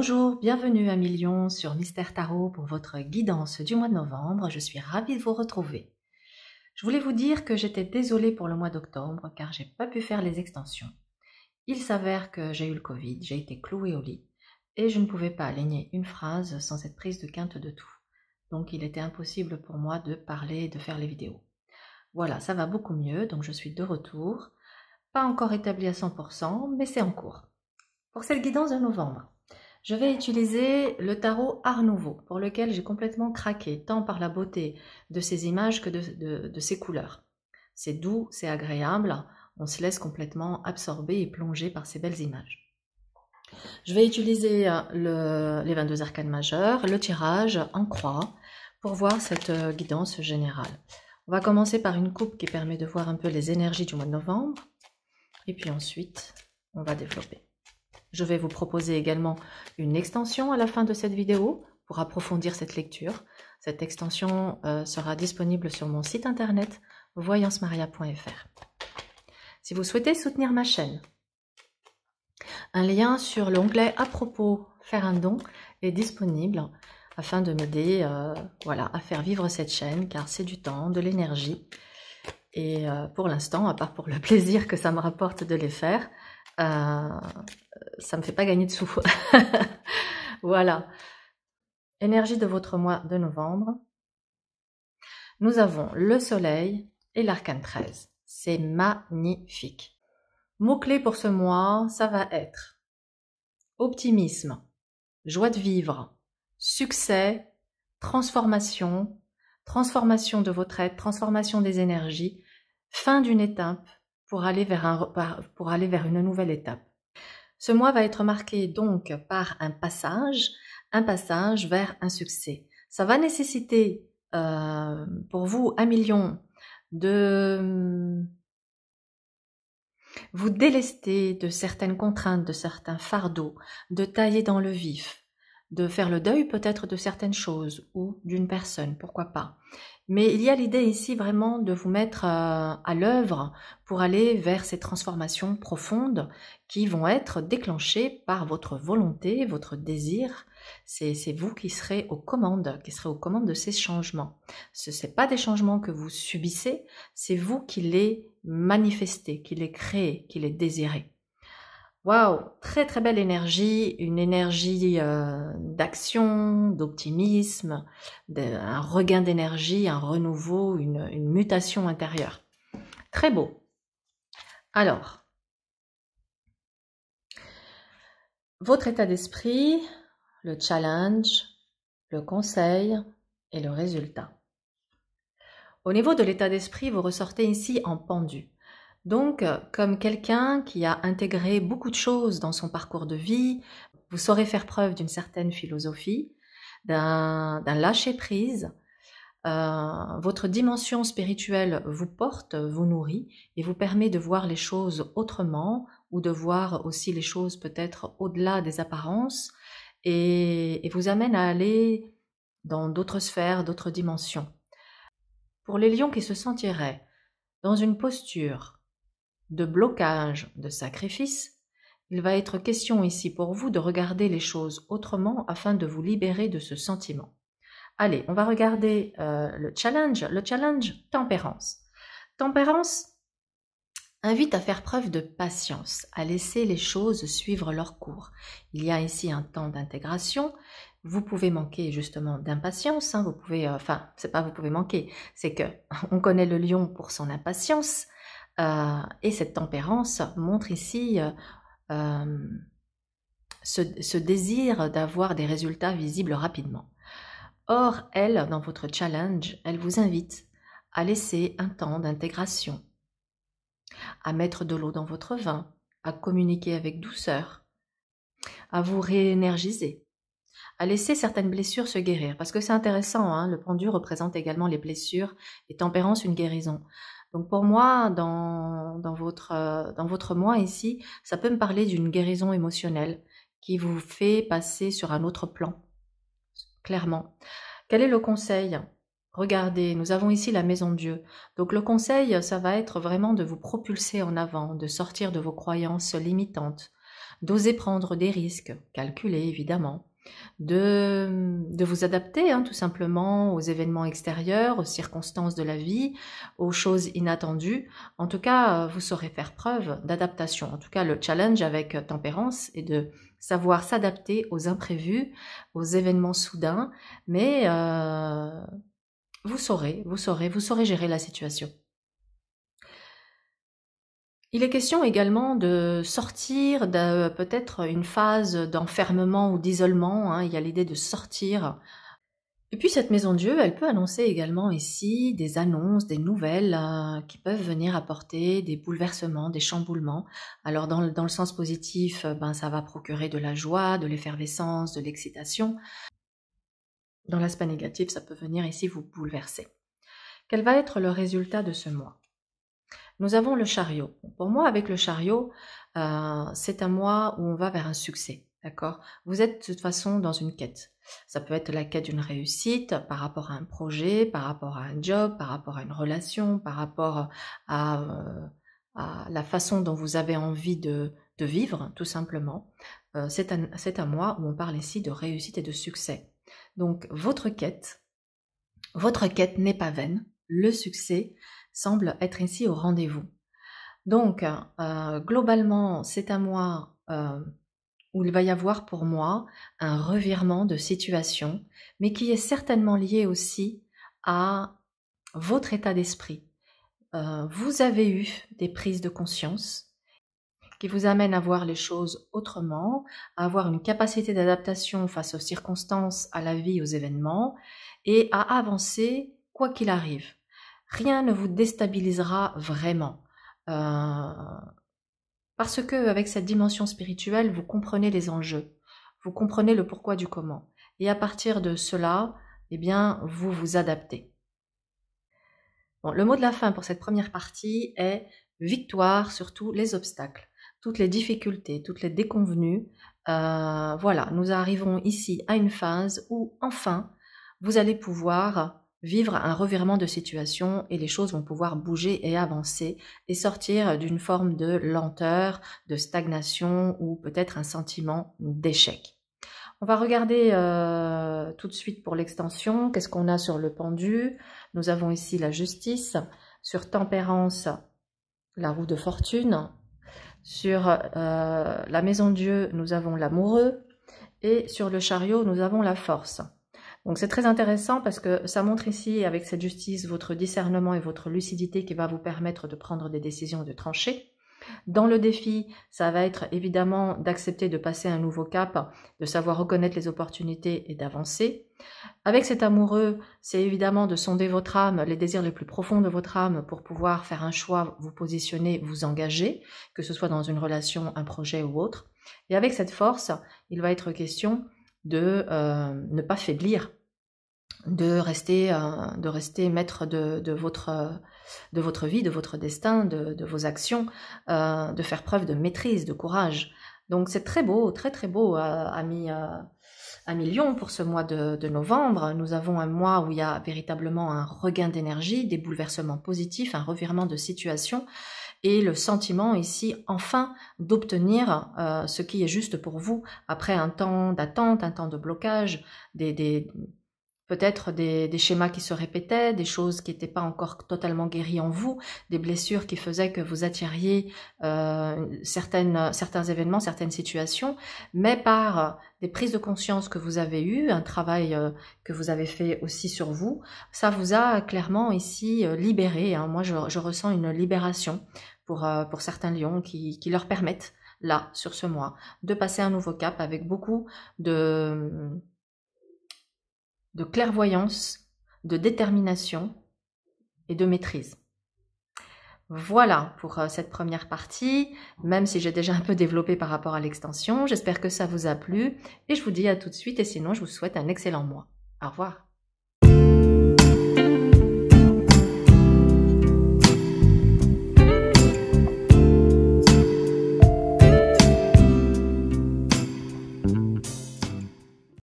Bonjour, bienvenue à Million sur Mystère Tarot pour votre guidance du mois de novembre. Je suis ravie de vous retrouver. Je voulais vous dire que j'étais désolée pour le mois d'octobre car j'ai pas pu faire les extensions. Il s'avère que j'ai eu le Covid, j'ai été clouée au lit et je ne pouvais pas aligner une phrase sans cette prise de quinte de tout. Donc il était impossible pour moi de parler et de faire les vidéos. Voilà, ça va beaucoup mieux, donc je suis de retour. Pas encore établi à 100%, mais c'est en cours. Pour cette guidance de novembre, je vais utiliser le tarot Art Nouveau, pour lequel j'ai complètement craqué, tant par la beauté de ces images que de ces couleurs. C'est doux, c'est agréable, on se laisse complètement absorber et plonger par ces belles images. Je vais utiliser les 22 arcanes majeures, le tirage en croix, pour voir cette guidance générale. On va commencer par une coupe qui permet de voir un peu les énergies du mois de novembre, et puis ensuite, on va développer. Je vais vous proposer également une extension à la fin de cette vidéo pour approfondir cette lecture. Cette extension sera disponible sur mon site internet voyancemaria.fr. Si vous souhaitez soutenir ma chaîne, un lien sur l'onglet à propos faire un don est disponible afin de m'aider à faire vivre cette chaîne car c'est du temps, de l'énergie et pour l'instant, à part pour le plaisir que ça me rapporte de les faire, ça me fait pas gagner de sous. Voilà. Énergie de votre mois de novembre. Nous avons le soleil et l'arcane 13. C'est magnifique. Mots-clés pour ce mois, ça va être optimisme, joie de vivre, succès, transformation, transformation de votre être, transformation des énergies, fin d'une étape pour aller vers une nouvelle étape. Ce mois va être marqué donc par un passage vers un succès. Ça va nécessiter pour vous, 1 million, de vous délester de certaines contraintes, de certains fardeaux, de tailler dans le vif, de faire le deuil peut-être de certaines choses ou d'une personne, pourquoi pas. Mais il y a l'idée ici vraiment de vous mettre à l'œuvre pour aller vers ces transformations profondes qui vont être déclenchées par votre volonté, votre désir. C'est vous qui serez aux commandes de ces changements. Ce n'est pas des changements que vous subissez, c'est vous qui les manifestez, qui les créez, qui les désirez. Waouh, très très belle énergie, une énergie d'action, d'optimisme, un regain d'énergie, un renouveau, une mutation intérieure. Très beau. Alors, votre état d'esprit, le challenge, le conseil et le résultat. Au niveau de l'état d'esprit, vous ressortez ici en pendu. Donc, comme quelqu'un qui a intégré beaucoup de choses dans son parcours de vie, vous saurez faire preuve d'une certaine philosophie, d'un lâcher-prise. Votre dimension spirituelle vous porte, vous nourrit et vous permet de voir les choses autrement ou de voir aussi les choses peut-être au-delà des apparences et vous amène à aller dans d'autres sphères, d'autres dimensions. Pour les lions qui se sentiraient dans une posture de blocage, de sacrifice, il va être question ici pour vous de regarder les choses autrement afin de vous libérer de ce sentiment. Allez, on va regarder le challenge tempérance. Tempérance invite à faire preuve de patience, à laisser les choses suivre leur cours. Il y a ici un temps d'intégration. Vous pouvez manquer justement d'impatience. Vous pouvez, c'est pas vous pouvez manquer, c'est que on connaît le lion pour son impatience. Et cette tempérance montre ici ce désir d'avoir des résultats visibles rapidement. Or, elle, dans votre challenge, elle vous invite à laisser un temps d'intégration, à mettre de l'eau dans votre vin, à communiquer avec douceur, à vous réénergiser, à laisser certaines blessures se guérir. Parce que c'est intéressant, hein, le pendu représente également les blessures et tempérance une guérison. Donc pour moi, dans votre moi ici, ça peut me parler d'une guérison émotionnelle qui vous fait passer sur un autre plan, clairement. Quel est le conseil? Regardez, nous avons ici la maison Dieu. Donc le conseil, ça va être vraiment de vous propulser en avant, de sortir de vos croyances limitantes, d'oser prendre des risques, calculés évidemment, de vous adapter tout simplement aux événements extérieurs, aux circonstances de la vie, aux choses inattendues. En tout cas, vous saurez faire preuve d'adaptation. En tout cas, le challenge avec Tempérance est de savoir s'adapter aux imprévus, aux événements soudains, mais vous saurez gérer la situation. Il est question également de sortir de peut-être une phase d'enfermement ou d'isolement, il y a l'idée de sortir. Et puis cette maison Dieu, elle peut annoncer également ici des annonces, des nouvelles qui peuvent venir apporter des bouleversements, des chamboulements. Alors dans le sens positif, ça va procurer de la joie, de l'effervescence, de l'excitation. Dans l'aspect négatif, ça peut venir ici vous bouleverser. Quel va être le résultat de ce mois ? Nous avons le chariot. Pour moi, avec le chariot, c'est un mois où on va vers un succès, d'accord ? Vous êtes de toute façon dans une quête. Ça peut être la quête d'une réussite par rapport à un projet, par rapport à un job, par rapport à une relation, par rapport à la façon dont vous avez envie de vivre, tout simplement. C'est un mois où on parle ici de réussite et de succès. Donc, votre quête n'est pas vaine. Le succès semble être ici au rendez-vous. Donc, globalement, c'est un mois où il va y avoir pour moi un revirement de situation, mais qui est certainement lié aussi à votre état d'esprit. Vous avez eu des prises de conscience qui vous amènent à voir les choses autrement, à avoir une capacité d'adaptation face aux circonstances, à la vie, aux événements, et à avancer quoi qu'il arrive. Rien ne vous déstabilisera vraiment. Parce que avec cette dimension spirituelle, vous comprenez les enjeux, vous comprenez le pourquoi du comment. Et à partir de cela, eh bien, vous vous adaptez. Bon, le mot de la fin pour cette première partie est victoire sur tous les obstacles, toutes les difficultés, toutes les déconvenues. Voilà, nous arrivons ici à une phase où enfin, vous allez pouvoir vivre un revirement de situation et les choses vont pouvoir bouger et avancer et sortir d'une forme de lenteur, de stagnation ou peut-être un sentiment d'échec. On va regarder tout de suite pour l'extension. Qu'est-ce qu'on a sur le pendu? Nous avons ici la justice. Sur Tempérance, la roue de fortune. Sur la maison Dieu, nous avons l'amoureux. Et sur le chariot, nous avons la force. Donc c'est très intéressant parce que ça montre ici, avec cette justice, votre discernement et votre lucidité qui va vous permettre de prendre des décisions et de trancher. Dans le défi, ça va être évidemment d'accepter de passer un nouveau cap, de savoir reconnaître les opportunités et d'avancer. Avec cet amoureux, c'est évidemment de sonder votre âme, les désirs les plus profonds de votre âme pour pouvoir faire un choix, vous positionner, vous engager, que ce soit dans une relation, un projet ou autre. Et avec cette force, il va être question de ne pas faiblir, de rester maître de votre vie, de votre destin, de vos actions, de faire preuve de maîtrise, de courage. Donc c'est très beau, très très beau, amis Lion, pour ce mois de novembre. Nous avons un mois où il y a véritablement un regain d'énergie, des bouleversements positifs, un revirement de situation, et le sentiment ici, enfin, d'obtenir ce qui est juste pour vous, après un temps d'attente, un temps de blocage, peut-être des schémas qui se répétaient, des choses qui n'étaient pas encore totalement guéries en vous, des blessures qui faisaient que vous attiriez certains événements, certaines situations, mais par des prises de conscience que vous avez eues, un travail que vous avez fait aussi sur vous, ça vous a clairement ici libéré. Moi, je ressens une libération pour certains lions qui leur permettent, là, sur ce mois, de passer un nouveau cap avec beaucoup de clairvoyance, de détermination et de maîtrise. Voilà pour cette première partie, même si j'ai déjà un peu développé par rapport à l'extension. J'espère que ça vous a plu et je vous dis à tout de suite et sinon je vous souhaite un excellent mois. Au revoir.